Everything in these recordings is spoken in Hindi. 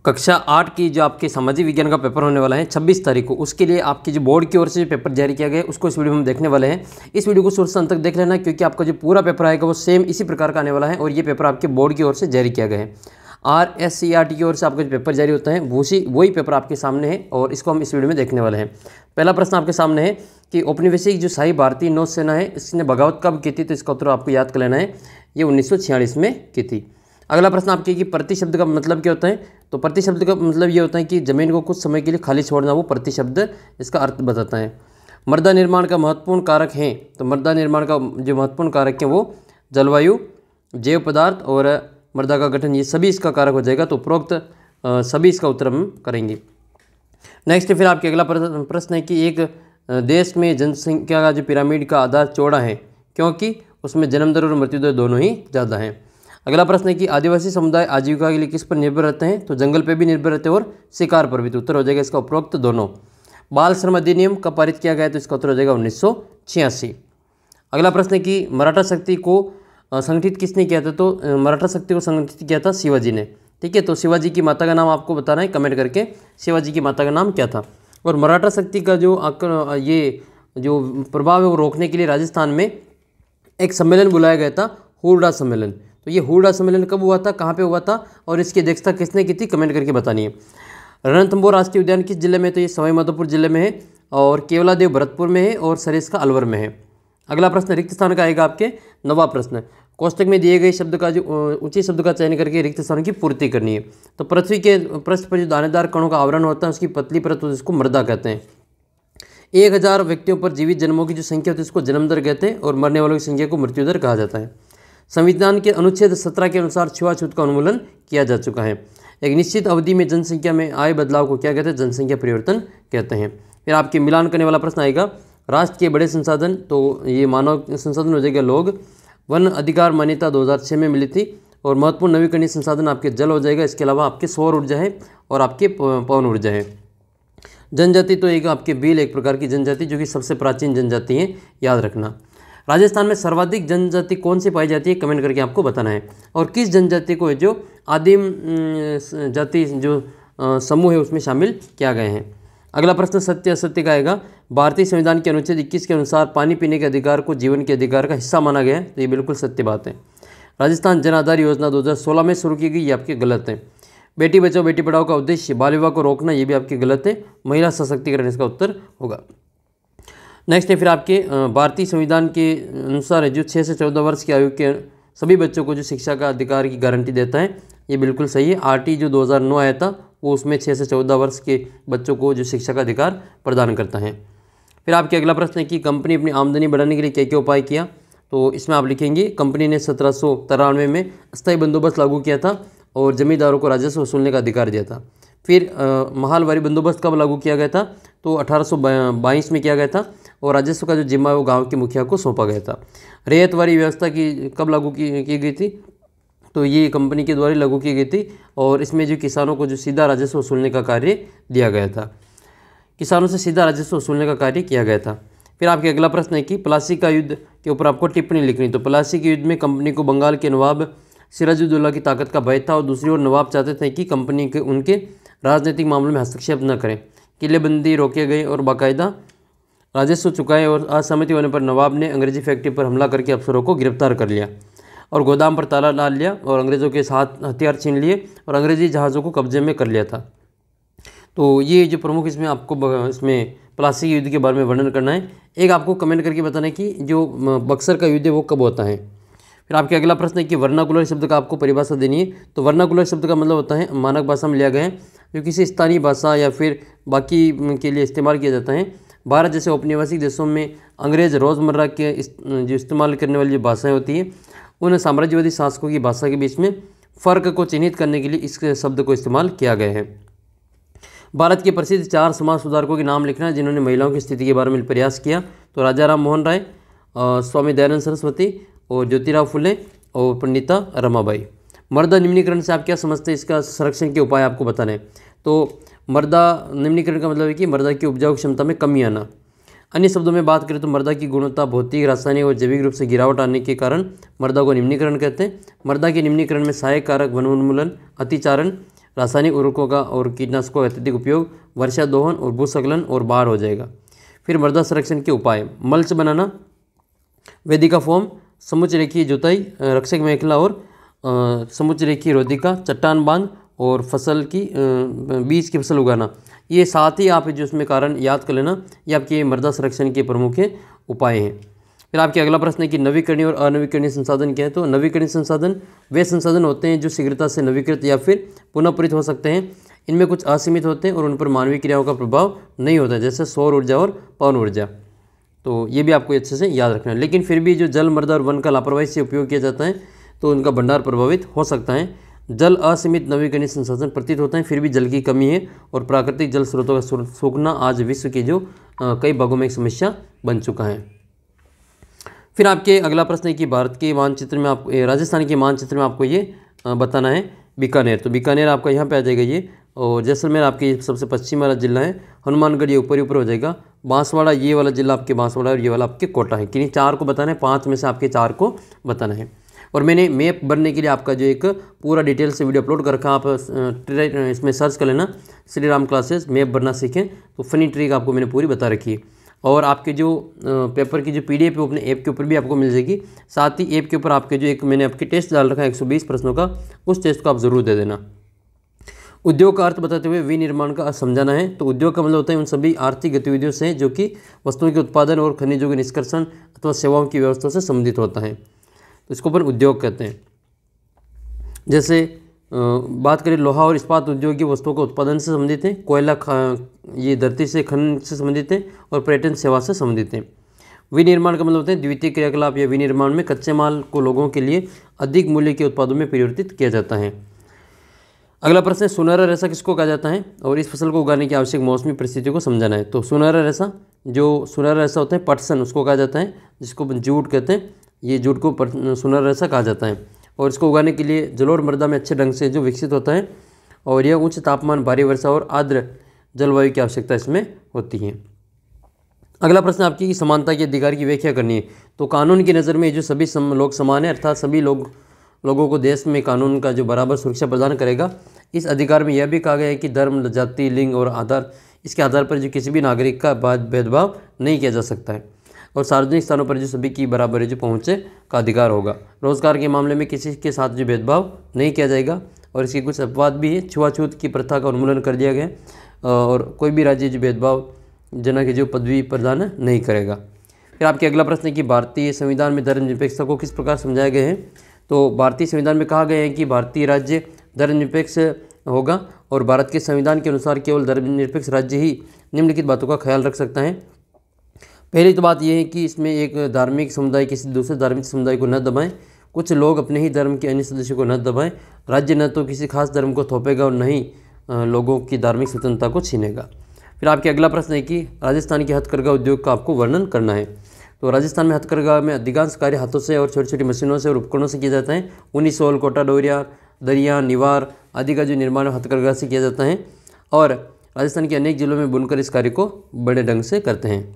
कक्षा 8 की जो आपके सामाजिक विज्ञान का पेपर होने वाला है 26 तारीख को, उसके लिए आपकी जो बोर्ड की ओर से जो पेपर जारी किया गया है उसको इस वीडियो में हम देखने वाले हैं। इस वीडियो को शुरू से अंत तक देख लेना, क्योंकि आपका जो पूरा पेपर आएगा वो सेम इसी प्रकार का आने वाला है और ये पेपर आपके बोर्ड की ओर से जारी किया गया है। RSCERT की ओर से आपका जो पेपर जारी होता है वही पेपर आपके सामने है और इसको हम इस वीडियो में देखने वाले हैं। पहला प्रश्न आपके सामने है कि औपनिवेशिक जो शाही भारतीय नौसेना है इसने बगावत कब की थी, तो इसका उत्तर आपको याद कर लेना है, ये 1946 में की थी। अगला प्रश्न आपके कि प्रति शब्द का मतलब क्या होता है, तो प्रति शब्द का मतलब ये होता है कि ज़मीन को कुछ समय के लिए खाली छोड़ना, वो प्रति शब्द इसका अर्थ बताता है। मृदा निर्माण का महत्वपूर्ण कारक है, तो मृदा निर्माण का जो महत्वपूर्ण कारक है वो जलवायु, जैव पदार्थ और मृदा का गठन, ये सभी इसका कारक हो जाएगा। तो उपरोक्त सभी इसका उत्तर हम करेंगे। नेक्स्ट फिर आपके अगला प्रश्न है कि एक देश में जनसंख्या का जो पिरामिड का आधार चौड़ा है क्योंकि उसमें जन्म दर और मृत्यु दर दोनों ही ज़्यादा हैं। अगला प्रश्न है कि आदिवासी समुदाय आजीविका के लिए किस पर निर्भर रहते हैं, तो जंगल पर भी निर्भर रहते हैं और शिकार पर भी, तो उत्तर हो जाएगा इसका उपरोक्त दोनों। बाल श्रम अधिनियम कब पारित किया गया, तो इसका उत्तर हो जाएगा 1986। अगला प्रश्न है कि मराठा शक्ति को संगठित किसने किया था, तो मराठा शक्ति को संगठित किया था शिवाजी ने। ठीक है, तो शिवाजी की माता का नाम आपको बताना है, कमेंट करके शिवाजी की माता का नाम क्या था। और मराठा शक्ति का जो ये जो प्रभाव है वो रोकने के लिए राजस्थान में एक सम्मेलन बुलाया गया था, हुरडा सम्मेलन। तो ये हुरडा सम्मेलन कब हुआ था, कहाँ पे हुआ था और इसकी अध्यक्षता किसने की थी, कमेंट करके बतानी है। रणथंभौर राष्ट्रीय उद्यान किस जिले में, तो ये सवाई माधोपुर जिले में है और केवलादेव भरतपुर में है और सरिस्का अलवर में है। अगला प्रश्न रिक्त स्थान का आएगा आपके नवा प्रश्न। कोष्टक में दिए गए शब्द का जो ऊंचे शब्द का चयन करके रिक्त स्थान की पूर्ति करनी है। तो पृथ्वी के पृष्ठ पर जो दानेदार कणों का आवरण होता है उसकी पतली परत होती है, उसको मृदा कहते हैं। 1000 व्यक्तियों पर जीवित जन्मों की जो संख्या होती है उसको जन्म दर कहते हैं और मरने वालों की संख्या को मृत्यु दर कहा जाता है। संविधान के अनुच्छेद 17 के अनुसार छुआछूत का उन्मूलन किया जा चुका है। एक निश्चित अवधि में जनसंख्या में आए बदलाव को क्या कहते हैं, जनसंख्या परिवर्तन कहते हैं। फिर आपके मिलान करने वाला प्रश्न आएगा राष्ट्र के बड़े संसाधन, तो ये मानव संसाधन हो जाएगा लोग। वन अधिकार मान्यता 2006 में मिली थी और महत्वपूर्ण नवीकरणीय संसाधन आपके जल हो जाएगा। इसके अलावा आपके सौर ऊर्जा है और आपके पवन ऊर्जा है। जनजाति तो एक आपके भील एक प्रकार की जनजाति जो कि सबसे प्राचीन जनजाति है, याद रखना। राजस्थान में सर्वाधिक जनजाति कौन सी पाई जाती है, कमेंट करके आपको बताना है। और किस जनजाति को जो आदिम जाति जो समूह है उसमें शामिल किया गए हैं। अगला प्रश्न सत्य असत्य का आएगा। भारतीय संविधान के अनुच्छेद 21 के अनुसार पानी पीने के अधिकार को जीवन के अधिकार का हिस्सा माना गया है, तो ये बिल्कुल सत्य बात है। राजस्थान जन आधार योजना 2016 में शुरू की गई, ये आपके गलत है। बेटी बचाओ बेटी पढ़ाओ का उद्देश्य बाल विवाह को रोकना, ये भी आपके गलत है। महिला सशक्तिकरण इसका उत्तर होगा। नेक्स्ट है फिर आपके भारतीय संविधान के अनुसार जो 6 से 14 वर्ष की आयु के सभी बच्चों को जो शिक्षा का अधिकार की गारंटी देता है, ये बिल्कुल सही है। RT जो 2009 आया था वो उसमें 6 से 14 वर्ष के बच्चों को जो शिक्षा का अधिकार प्रदान करता है। फिर आपके अगला प्रश्न है कि कंपनी अपनी आमदनी बढ़ाने के लिए क्या क्या उपाय किया, तो इसमें आप लिखेंगे कंपनी ने 1793 में अस्थायी बंदोबस्त लागू किया था और जमींदारों को राजस्व वसूलने का अधिकार दिया था। फिर महालवारी बंदोबस्त कब लागू किया गया था, तो 1822 में किया गया था और राजस्व का जो जिम्मा है वो गाँव के मुखिया को सौंपा गया था। रैयतवारी व्यवस्था की कब लागू की गई थी, तो ये कंपनी के द्वारा लागू की गई थी और इसमें जो किसानों को जो सीधा राजस्व वसूलने का कार्य दिया गया था, किसानों से सीधा राजस्व वसूलने का कार्य किया गया था। फिर आपके अगला प्रश्न है कि प्लासी का युद्ध के ऊपर आपको टिप्पणी लिखनी। तो प्लासी के युद्ध में कंपनी को बंगाल के नवाब सिराजुद्दौला की ताकत का भय था और दूसरी ओर नवाब चाहते थे कि कंपनी के उनके राजनीतिक मामलों में हस्तक्षेप न करें। किलेबंदी रोके गए और बाकायदा राजस्व चुकाए और असहमति होने पर नवाब ने अंग्रेजी फैक्ट्री पर हमला करके अफसरों को गिरफ्तार कर लिया और गोदाम पर ताला डाल लिया और अंग्रेज़ों के साथ हथियार छीन लिए और अंग्रेजी जहाज़ों को कब्जे में कर लिया था। तो ये जो प्रमुख इसमें आपको इसमें प्लासी युद्ध के बारे में वर्णन करना है। एक आपको कमेंट करके बताना है कि जो बक्सर का युद्ध है वो कब होता है। फिर आपके अगला प्रश्न है कि वर्नाकुलर शब्द का आपको परिभाषा देनी है। तो वर्नाकुलर शब्द का मतलब होता है मानक भाषा में लिया गया है जो किसी स्थानीय भाषा या फिर बाकी के लिए इस्तेमाल किया जाता है। भारत जैसे औपनिवेशिक देशों में अंग्रेज़ रोज़मर्रा के जो इस्तेमाल करने वाली जो भाषाएँ होती हैं उन साम्राज्यवादी शासकों की भाषा के बीच में फ़र्क को चिन्हित करने के लिए इस शब्द को इस्तेमाल किया गया है। भारत के प्रसिद्ध 4 समाज सुधारकों के नाम लिखना जिन्होंने महिलाओं की स्थिति के बारे में प्रयास किया। तो राजा राम मोहन राय, स्वामी दयानंद सरस्वती और ज्योतिराव फुले और पंडिता रमाबाई। मृदा निम्नीकरण से आप क्या समझते हैं, इसका संरक्षण के उपाय आपको बताने हैं। तो मृदा निम्नीकरण का मतलब है कि मृदा की उपजाऊ क्षमता में कमी आना। अन्य शब्दों में बात करें तो मृदा की गुणवत्ता भौतिक, रासायनिक और जैविक रूप से गिरावट आने के कारण मृदा को निम्नीकरण कहते हैं। मृदा के निम्नीकरण में सहायक कारक वन उन्मूलन, अतिचारण, रासायनिक उर्वरकों का और कीटनाशकों का अत्यधिक उपयोग, वर्षा दोहन और भूस्खलन और बाढ़ हो जाएगा। फिर मृदा संरक्षण के उपाय, मल्च बनाना, वेदिका फोम, समुच्च रेखीय जुताई, रक्षक मेखला और समुच्च रेखीय रोधिका, चट्टान बांध और फसल की बीज की फसल उगाना। ये साथ ही आप जो इसमें कारण याद कर लेना, ये आपके मृदा संरक्षण के प्रमुख उपाय हैं। फिर आपके अगला प्रश्न है कि नवीकरणीय और अनवीकरणीय संसाधन क्या है। तो नवीकरणीय संसाधन वे संसाधन होते हैं जो शीघ्रता से नवीकृत या फिर पुनःपूरित हो सकते हैं। इनमें कुछ असीमित होते हैं और उन पर मानवीय क्रियाओं का प्रभाव नहीं होता, जैसे सौर ऊर्जा और पवन ऊर्जा। तो ये भी आपको अच्छे से याद रखना है। लेकिन फिर भी जो जल, मृदा और वन का लापरवाही से उपयोग किया जाता है तो उनका भंडार प्रभावित हो सकता है। जल असीमित नवीकरणीय संसाधन प्रतीत होता है, फिर भी जल की कमी है और प्राकृतिक जल स्रोतों का सूखना आज विश्व की जो कई भागों में एक समस्या बन चुका है। फिर आपके अगला प्रश्न है कि भारत के मानचित्र में आपको, राजस्थान के मानचित्र में आपको ये बताना है बीकानेर। तो बीकानेर आपका यहाँ पे आ जाएगा ये, और जैसलमेर आपके सबसे पश्चिम वाला जिला है, हनुमानगढ़ ये ऊपर हो जाएगा, बांसवाड़ा ये वाला जिला आपके बांसवाड़ा और ये वाला आपके कोटा है। किन्हीं 4 को बताना है, 5 में से आपके 4 को बताना है। और मैंने मैप बनने के लिए आपका जो एक पूरा डिटेल से वीडियो अपलोड कर रखा, आप इसमें सर्च कर लेना, श्री राम क्लासेस मैप बनना सीखें। तो फनी ट्रिक आपको मैंने पूरी बता रखी है। और आपके जो पेपर की जो PDF है वो अपने ऐप के ऊपर भी आपको मिल जाएगी। साथ ही ऐप के ऊपर आपके जो एक मैंने आपके टेस्ट डाल रखा है 120 प्रश्नों का, उस टेस्ट को आप ज़रूर दे देना। उद्योग का अर्थ बताते हुए विनिर्माण का अर्थ समझाना है। तो उद्योग का मतलब होता है उन सभी आर्थिक गतिविधियों से जो कि वस्तुओं के उत्पादन और खनिजों के निष्कर्षण अथवा सेवाओं की व्यवस्था से संबंधित होता है, तो इसको अपन उद्योग कहते हैं। जैसे बात करें लोहा और इस्पात उद्योग की वस्तुओं का उत्पादन से संबंधित है, कोयला ये धरती से खनन से संबंधित है और पर्यटन सेवा से संबंधित है। विनिर्माण का मतलब होता है द्वितीय क्रियाकलाप या विनिर्माण में कच्चे माल को लोगों के लिए अधिक मूल्य के उत्पादों में परिवर्तित किया जाता है। अगला प्रश्न है सुनहरा रेशा किसको कहा जाता है और इस फसल को उगाने की आवश्यक मौसमी परिस्थितियों को समझाना है। तो सुनहरा रेशा, जो सुनहरा रेशा होता है पटसन, उसको कहा जाता है, जिसको जूट कहते हैं। ये जूट को सुनहरा रेशा कहा जाता है और इसको उगाने के लिए जलोढ़ मृदा में अच्छे ढंग से जो विकसित होता है और यह उच्च तापमान, भारी वर्षा और आर्द्र जलवायु की आवश्यकता इसमें होती है। अगला प्रश्न आपकी समानता के अधिकार की व्याख्या करनी है। तो कानून की नज़र में जो सभी लोग समान है, अर्थात सभी लोगों को देश में कानून का जो बराबर सुरक्षा प्रदान करेगा। इस अधिकार में यह भी कहा गया है कि धर्म, जाति, लिंग और आधार, इसके आधार पर जो किसी भी नागरिक का भेदभाव नहीं किया जा सकता है और सार्वजनिक स्थानों पर जो सभी की बराबर जो पहुँचे का अधिकार होगा। रोजगार के मामले में किसी के साथ जो भेदभाव नहीं किया जाएगा और इसकी कुछ अपवाद भी है। छुआछूत की प्रथा का उन्मूलन कर दिया गया और कोई भी राज्य जो भेदभाव जना की जो पदवी प्रदान नहीं करेगा। फिर आपके अगला प्रश्न है कि भारतीय संविधान में धर्मनिरपेक्षता को किस प्रकार समझाया गया है। तो भारतीय संविधान में कहा गया है कि भारतीय राज्य धर्मनिरपेक्ष होगा और भारत के संविधान के अनुसार केवल धर्मनिरपेक्ष राज्य ही निम्नलिखित बातों का ख्याल रख सकता है। पहली तो बात यह है कि इसमें एक धार्मिक समुदाय किसी दूसरे धार्मिक समुदाय को न दबाएं, कुछ लोग अपने ही धर्म के अन्य सदस्यों को न दबाएं, राज्य न तो किसी खास धर्म को थोपेगा और न ही लोगों की धार्मिक स्वतंत्रता को छीनेगा। फिर आपके अगला प्रश्न है कि राजस्थान के हथकरघा उद्योग का आपको वर्णन करना है। तो राजस्थान में हथकरघा में अधिकांश कार्य हाथों से और छोटी छोटी मशीनों से और उपकरणों से किया जाता है। ऊनी शॉल, कोटा, डोरिया, दरिया, निवार आदि का जो निर्माण हथकरघा से किया जाता है और राजस्थान के अनेक जिलों में बुनकर इस कार्य को बड़े ढंग से करते हैं।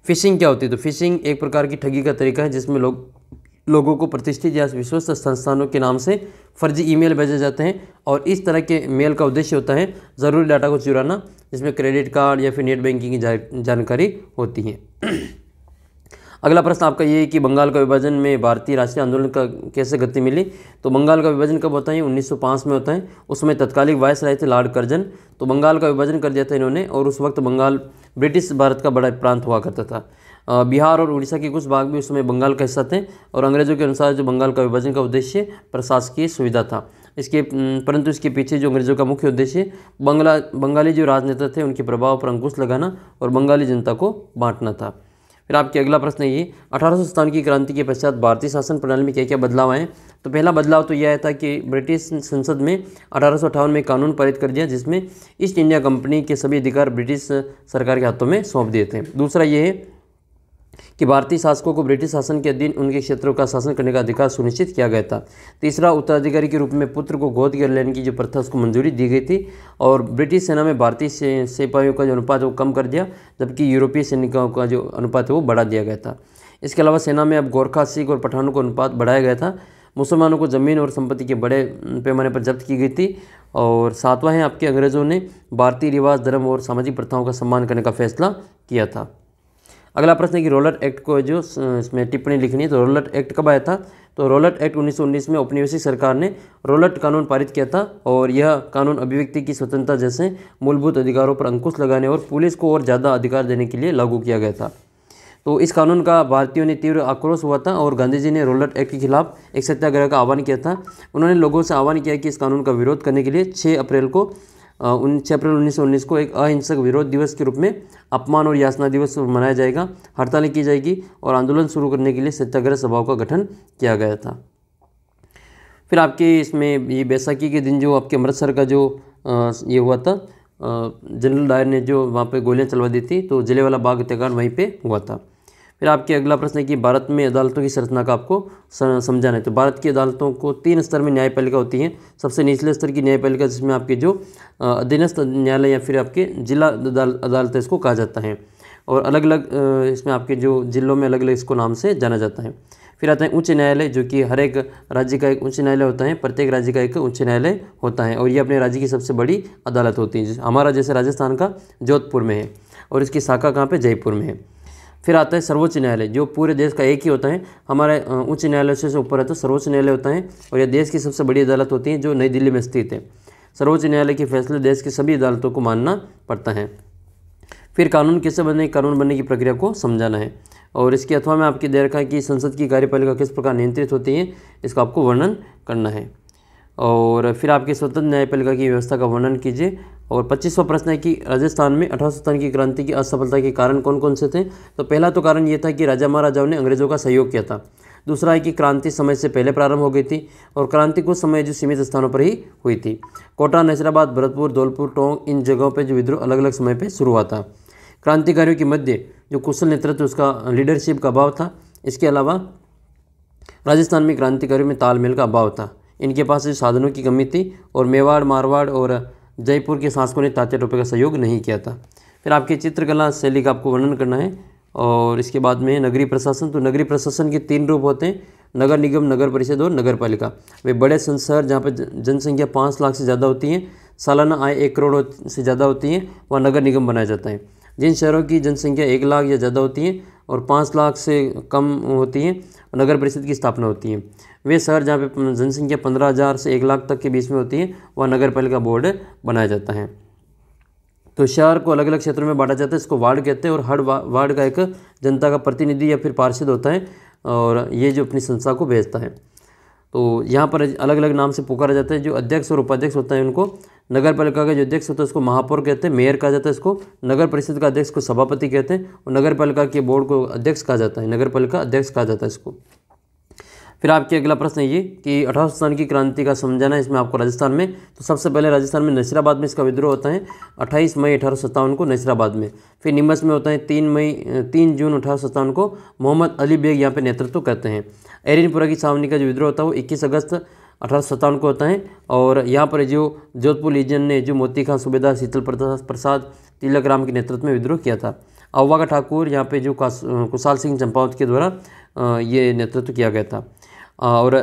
फिशिंग क्या होती है। तो फिशिंग एक प्रकार की ठगी का तरीका है जिसमें लोगों को प्रतिष्ठित या विश्वस्त संस्थानों के नाम से फर्जी ईमेल भेजे जाते हैं और इस तरह के मेल का उद्देश्य होता है ज़रूरी डाटा को चुराना, जिसमें क्रेडिट कार्ड या फिर नेट बैंकिंग की जानकारी होती है। अगला प्रश्न आपका ये है कि बंगाल का विभाजन में भारतीय राष्ट्रीय आंदोलन का कैसे गति मिली। तो बंगाल का विभाजन कब होता है, 1905 में होता है। उसमें तत्कालिक वायसराय थे लॉर्ड कर्जन, तो बंगाल का विभाजन कर दिया था इन्होंने और उस वक्त बंगाल ब्रिटिश भारत का बड़ा प्रांत हुआ करता था। बिहार और उड़ीसा के कुछ भाग भी उस समय बंगाल का हिस्सा थे और अंग्रेज़ों के अनुसार जो बंगाल का विभाजन का उद्देश्य प्रशासकीय सुविधा था। परंतु इसके पीछे जो अंग्रेज़ों का मुख्य उद्देश्य बंगाली जो राजनेता थे उनके प्रभाव पर अंकुश लगाना और बंगाली जनता को बांटना था। फिर आपके अगला प्रश्न है ये 1857 की क्रांति के पश्चात भारतीय शासन प्रणाली में क्या क्या बदलाव आए। तो पहला बदलाव तो यह था कि ब्रिटिश संसद में 1858 में कानून पारित कर दिया जिसमें ईस्ट इंडिया कंपनी के सभी अधिकार ब्रिटिश सरकार के हाथों में सौंप दिए थे। दूसरा ये है कि भारतीय शासकों को ब्रिटिश शासन के अधीन उनके क्षेत्रों का शासन करने का अधिकार सुनिश्चित किया गया था। तीसरा, उत्तराधिकारी के रूप में पुत्र को गोद कर लेने की जो प्रथा उसको मंजूरी दी गई थी और ब्रिटिश सेना में भारतीय सिपाहियों का जो अनुपात है वो कम कर दिया, जबकि यूरोपीय सैनिकों का जो अनुपात है वो बढ़ा दिया गया था। इसके अलावा सेना में अब गोरखा, सिख और पठानों का अनुपात बढ़ाया गया था। मुसलमानों को ज़मीन और संपत्ति के बड़े पैमाने पर जब्त की गई थी और 7वां है आपके अंग्रेज़ों ने भारतीय रिवाज, धर्म और सामाजिक प्रथाओं का सम्मान करने का फैसला किया था। अगला प्रश्न है कि रोलट एक्ट को जो इसमें टिप्पणी लिखनी है, तो रोलट एक्ट कब आया था? तो रोलट एक्ट 1919 में औपनिवेशिक सरकार ने रोलट कानून पारित किया था और यह कानून अभिव्यक्ति की स्वतंत्रता जैसे मूलभूत अधिकारों पर अंकुश लगाने और पुलिस को और ज़्यादा अधिकार देने के लिए लागू किया गया था। तो इस कानून का भारतीयों ने तीव्र आक्रोश हुआ था और गांधी जी ने रोलट एक्ट के खिलाफ एक सत्याग्रह का आह्वान किया था। उन्होंने लोगों से आह्वान किया कि इस कानून का विरोध करने के लिए 6 अप्रैल 1919 को एक अहिंसक विरोध दिवस के रूप में अपमान और यातना दिवस मनाया जाएगा, हड़तालें की जाएगी और आंदोलन शुरू करने के लिए सत्याग्रह सभाओं का गठन किया गया था। फिर आपके इसमें ये बैसाखी के दिन जो आपके अमृतसर का जो ये हुआ था, जनरल डायर ने जो वहाँ पे गोलियां चलवा दी थी, तो जलियांवाला बाग हत्याकांड वहीं पे हुआ था। फिर आपके अगला प्रश्न है कि भारत में अदालतों की संरचना का आपको समझाना है। तो भारत की अदालतों को 3 स्तर में न्यायपालिका होती है। सबसे निचले स्तर की न्यायपालिका जिसमें आपके जो अधीनस्थ न्यायालय या फिर आपके जिला अदालत इसको कहा जाता है, और अलग अलग इसमें आपके जो जिलों में अलग अलग इसको नाम से जाना जाता है। फिर आता है उच्च न्यायालय, जो कि हर एक राज्य का एक उच्च न्यायालय होता है, प्रत्येक राज्य का एक उच्च न्यायालय होता है और ये अपने राज्य की सबसे बड़ी अदालत होती है। हमारा जैसे राजस्थान का जोधपुर में है और इसकी शाखा कहाँ पे? जयपुर में है। फिर आता है सर्वोच्च न्यायालय, जो पूरे देश का एक ही होता है। हमारे उच्च न्यायालय से ऊपर है तो सर्वोच्च न्यायालय होता है और यह देश की सबसे बड़ी अदालत होती है जो नई दिल्ली में स्थित है। सर्वोच्च न्यायालय के फैसले देश की सभी अदालतों को मानना पड़ता है। फिर कानून कैसे बने, कानून बनने की प्रक्रिया को समझाना है और इसके अथवा में आपकी दे रखा है कि संसद की कार्यपालिका किस प्रकार नियंत्रित होती है, इसका आपको वर्णन करना है। और फिर आपकी स्वतंत्र न्यायपालिका की व्यवस्था का वर्णन कीजिए। और 25वां प्रश्न है कि राजस्थान में 1857 की क्रांति की असफलता के कारण कौन कौन से थे? तो पहला तो कारण ये था कि राजा महाराजाओं ने अंग्रेजों का सहयोग किया था। दूसरा है कि क्रांति समय से पहले प्रारंभ हो गई थी और क्रांति कुछ समय जो सीमित स्थानों पर ही हुई थी। कोटा, नसीराबाद, भरतपुर, धौलपुर, टोंक, इन जगहों पर जो विद्रोह अलग अलग समय पर शुरू हुआ था। क्रांतिकारियों के मध्य जो कुशल नेतृत्व, उसका लीडरशिप का अभाव था। इसके अलावा राजस्थान में क्रांतिकारियों में तालमेल का अभाव था, इनके पास साधनों की कमी थी और मेवाड़, मारवाड़ और जयपुर के शासकों ने तात्या टोपे का सहयोग नहीं किया था। फिर आपकी चित्रकला शैली का आपको वर्णन करना है। और इसके बाद में नगरीय प्रशासन, तो नगरीय प्रशासन के 3 रूप होते हैं, नगर निगम, नगर परिषद और नगर पालिका। वे बड़े शहर जहाँ पर जनसंख्या 5 लाख से ज़्यादा होती है, सालाना आय 1 करोड़ से ज़्यादा होती है, वहाँ नगर निगम बनाया जाता है। जिन शहरों की जनसंख्या 1 लाख या ज़्यादा होती है और 5 लाख से कम होती है, नगर परिषद की स्थापना होती है। वे शहर जहाँ पे जनसंख्या 15,000 से 1 लाख तक के बीच में होती है, वहाँ नगर पालिका बोर्ड बनाया जाता है। तो शहर को अलग अलग क्षेत्रों में बांटा जाता है, इसको वार्ड कहते हैं और हर वार्ड का एक जनता का प्रतिनिधि या फिर पार्षद होता है और ये जो अपनी संस्था को भेजता है। तो यहाँ पर अलग अलग नाम से पुकारा जाता है। जो अध्यक्ष और उपाध्यक्ष होता है उनको, नगर पालिका का जो अध्यक्ष होता है उसको महापौर कहते हैं, मेयर कहा जाता है इसको, नगर परिषद का अध्यक्ष को सभापति कहते हैं और नगर पालिका के बोर्ड को अध्यक्ष कहा जाता है, नगर पालिका अध्यक्ष कहा जाता है इसको। फिर आपके अगला प्रश्न है ये कि 1857 की क्रांति का समझाना है इसमें आपको राजस्थान में। तो सबसे पहले राजस्थान में नसीराबाद में इसका विद्रोह होता है 28 मई 1857 को नसीराबाद में। फिर नीमच में होता है 3 जून 1857 को, मोहम्मद अली बेग यहाँ पे नेतृत्व करते हैं। एरिनपुरा की छावनी का जो विद्रोह होता है वो 21 अगस्त 1857 को होता है और यहाँ पर जो जोधपुर लीजन ने जो मोती खां सूबेदार शीतल प्रसाद तिलक राम के नेतृत्व में विद्रोह किया था। अव्वा का ठाकुर यहाँ पे जो कुशाल सिंह चंपावत के द्वारा ये नेतृत्व किया गया था। और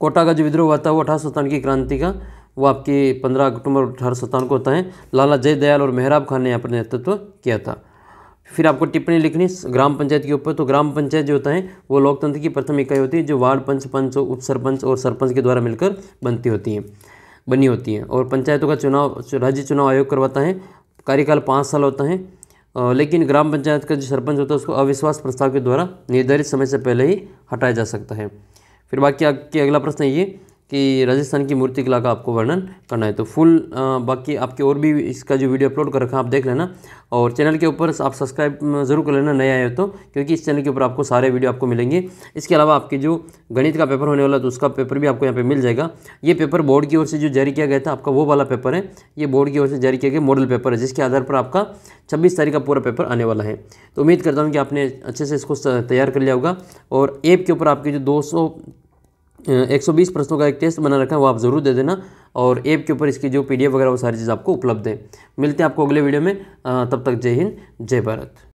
कोटा का जो विद्रोह हुआ था वो 1857 की क्रांति का, वो आपकी 15 अक्टूबर 1857 को होता है। लाला जयदयाल और मेहराब खान ने यहाँ पर नेतृत्व किया था। फिर आपको टिप्पणी लिखनी ग्राम पंचायत के ऊपर। तो ग्राम पंचायत जो होता है वो लोकतंत्र की प्रथम इकाई होती है जो वार्ड पंच, पंच, उप सरपंच और सरपंच के द्वारा मिलकर बनी होती हैं और पंचायतों का चुनाव राज्य चुनाव आयोग करवाता है। कार्यकाल 5 साल होता है, लेकिन ग्राम पंचायत का जो सरपंच होता है उसको अविश्वास प्रस्ताव के द्वारा निर्धारित समय से पहले ही हटाया जा सकता है। फिर बाकी अगला प्रश्न है ये कि राजस्थान की मूर्ति कला का आपको वर्णन करना है। तो फुल बाकी आपके और भी इसका जो वीडियो अपलोड कर रखा है आप देख लेना और चैनल के ऊपर आप सब्सक्राइब ज़रूर कर लेना नए आए हो तो, क्योंकि इस चैनल के ऊपर आपको सारे वीडियो आपको मिलेंगे। इसके अलावा आपके जो गणित का पेपर होने वाला तो उसका पेपर भी आपको यहाँ पे मिल जाएगा। ये पेपर बोर्ड की ओर से जो जारी किया गया था आपका वो वाला पेपर है, ये बोर्ड की ओर से जारी किया गया मॉडल पेपर है जिसके आधार पर आपका 26 तारीख का पूरा पेपर आने वाला है। तो उम्मीद करता हूँ कि आपने अच्छे से इसको तैयार कर लिया होगा और ऐप के ऊपर आपके जो 120 प्रश्नों का एक टेस्ट बना रखा है वो आप ज़रूर दे देना और ऐप के ऊपर इसकी जो PDF वगैरह वो सारी चीज़ आपको उपलब्ध है। मिलते हैं आपको अगले वीडियो में, तब तक जय हिंद जय भारत।